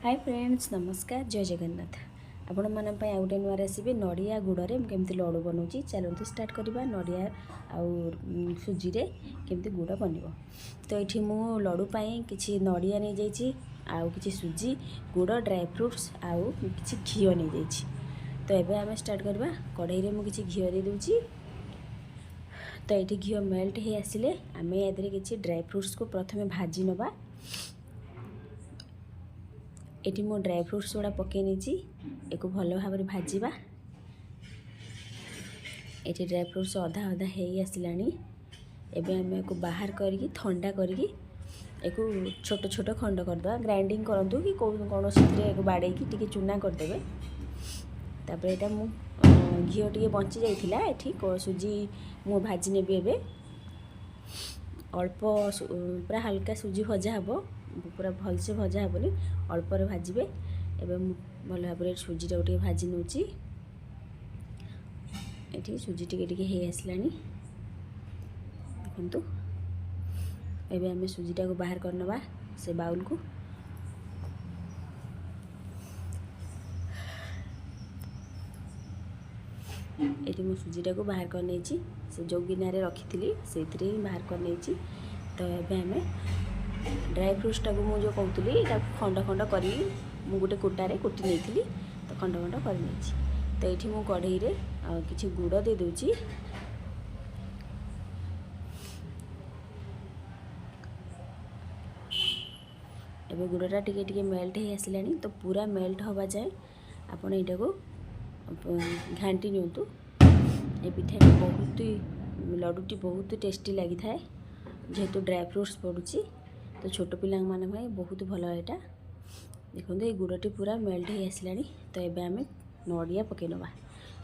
Hi friends, नमस्कार, जय जगन्नाथ। आपण मन आउ गोटे नुआ रेसिपी नड़िया गुड़े केमती लड्डू बनाऊँगी। चलते स्टार्ट करवा। नड़िया आउ सुजी रे केमती गुड़ बन। तो ये मु लड्डू किसी नड़िया नहीं जाइए, आउ कि सुजी गुड़ ड्राई फ्रुट्स आउ कि घी नहीं जाइए। तो ये आम स्टार्ट करवा। कढ़ई में मुझे घी दे दूची। तो ये घी मेल्ट हो आसिले आम या कि ड्राई फ्रुट्स को प्रथम भाजी नवा। ये मो ड्राई फ्रुट्स गुड़ा पकई नहीं एक भल भाव भाजवा। ये ड्राई फ्रुट्स अधा अधा हो आसला। एबे आम को बाहर करके ठंडा करके एक छोट छोट खंड करदे। ग्राइंडिंग करूँ कि कौन से बाड़े टी चूना करदे। तापर यहाँ मु घी टे बची जाइला। ये सुजी मु भाजी नेबी। एबे अल्प पूरा हल्का सुजी भजा हे, पूरा भलसे भजा हेनी, अल्पर भाजबे। एवं भल भाव सुजीटा टे भाजी नौची। ये सुजी टे हो आसला। देखु एबे आम सुजीटा को बाहर करनवा से बाउल को। ये मो सुजीटा को बाहर कर नहीं से जो गिनारे रखी थी से बाहर कर नहीं। तो ये आम ड्राई फ्रुट्सटा को मुझे कहूली खंड खंड कर गोटे कुटारे कुटी नहीं थी। तो खंड खंड कर नहीं। तो ये मु कढ़ई रे किसी गुड़ दे दूची। एबे गुड़टा टिके टिके मेल्ट हो आसला। तो पूरा मेल्ट हवा जाए आपन एटा को घांटी नियंतु। ये पिठा बहुत लड्डूटी बहुत टेस्टी लगी थाए जेहेतु ड्राई फ्रुट्स पड़ुची। तो छोट पिला माने बहुत भल। यहाँ देखो ये गुड़टी पूरा मेल्ट हो आसला। तो ये आम नड़िया पकई नवा।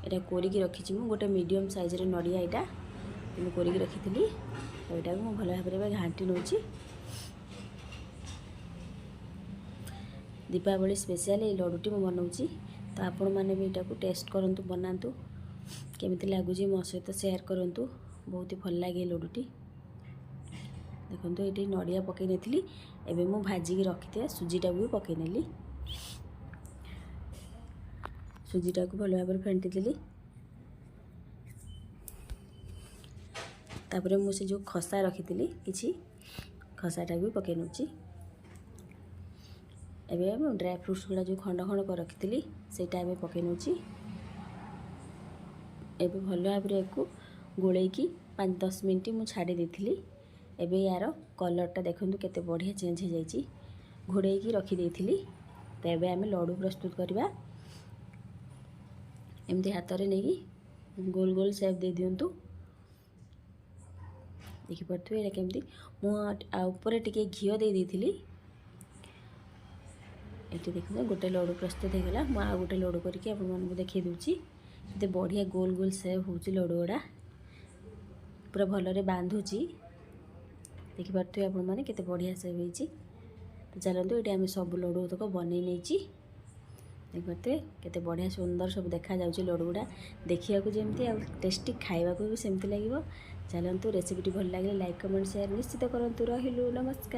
यहाँ कोरिकी रखी गोटे मीडियम साइज रे नड़िया यहाँ मुझे कोरिकी रखी थी। तो यहाँ को भल भाव घांटी नौची। दीपावली स्पेशल ये लड्डूटी मुझे बनाऊँगी। तो आपण मैंने भी यहाँ टेस्ट करूँ, बनातु केमिति लगुच मो सहित शेयर करूँ। बहुत ही भल लगे लड्डूटी। देखो ये नड़िया पकई नी। एबे मु भाजिकी रखी सुजीटा भी पकई नेली। सुजीटा को भल भाव फेंटी देली। तापर मुझे जो खसा रखी थी किसी खसाटा भी पकई नौची। एबे ड्राई फ्रुट्स गुड़ा जो खंड खंड कर रखी थी सेटा एबे पकई नौची। एबे भल भाव को गोलैकी 5-10 मिनट मु छाड़ी देथिली। एबे यार कलरटा देखंतु केते बढ़िया चेंज हो जाइए। घोड़े रखी देथिली। तो एबे आमे लड्डू प्रस्तुत करवा। एमती हाथ रे नहीं गोल गोल शेप दे दियंतु। देखि पड़थुए एटा केमती मु ऊपर टिके घी दे देथिली। ये देखो गोटे लड्डू प्रस्तुत हो गला। मु गोटे लड्डू करके आपण मानकु देखै दूची। केते बढ़िया गोल गोल शेप होची लड्डू गुड़ा। पूरा भल रे बांधुची। देखि पारथुए आपण माने केते बढ़िया से होईची। तो चलंतु ये आम सब लड्डू तक बनै नहीं। देखि पारथुए केते बढ़िया सुंदर सब देखा जाउची लड्डू गुड़ा। देखिया को जेमती आ टेस्टी खाइबा को भी सेमती लागिवो। चलंतु रेसिपीटी भल लागे लाइक कमेंट शेयर निश्चित करंतु। रहिलु, नमस्कार।